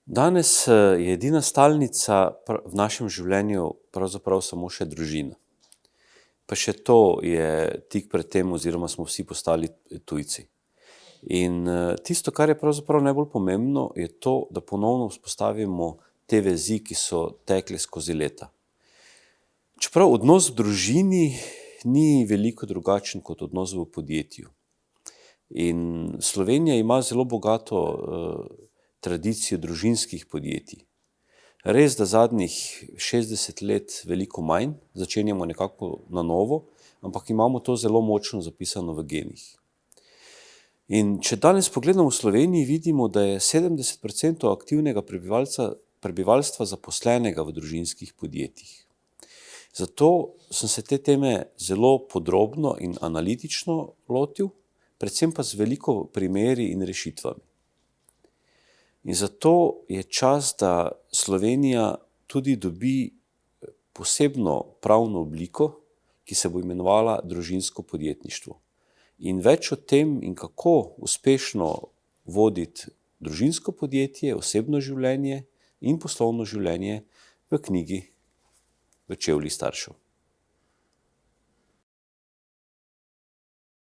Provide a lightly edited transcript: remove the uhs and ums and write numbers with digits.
Danes je edina stalnica v našem življenju pravzaprav samo še družina. Pa še to je tik pred tem oziroma smo vsi postali tujci. In tisto, kar je pravzaprav najbolj pomembno, je to, da ponovno vzpostavimo te vezi, ki so tekle skozi leta. Čeprav odnos v družini ni veliko drugačen kot odnos v podjetju. In Slovenija ima zelo bogato tradicijo družinskih podjetij. Res, da zadnjih 60 let veliko manj, začenjamo nekako na novo, ampak imamo to zelo močno zapisano v genih. In če danes pogledamo v Sloveniji, vidimo, da je 70% aktivnega prebivalstva zaposlenega v družinskih podjetjih. Zato sem se te teme zelo podrobno in analitično lotil, predvsem pa z veliko primeri in rešitvami. In zato je čas, da Slovenija tudi dobi posebno pravno obliko, ki se bo imenovala družinsko podjetništvo. In več o tem in kako uspešno voditi družinsko podjetje, osebno življenje in poslovno življenje v knjigi V čevljih staršev.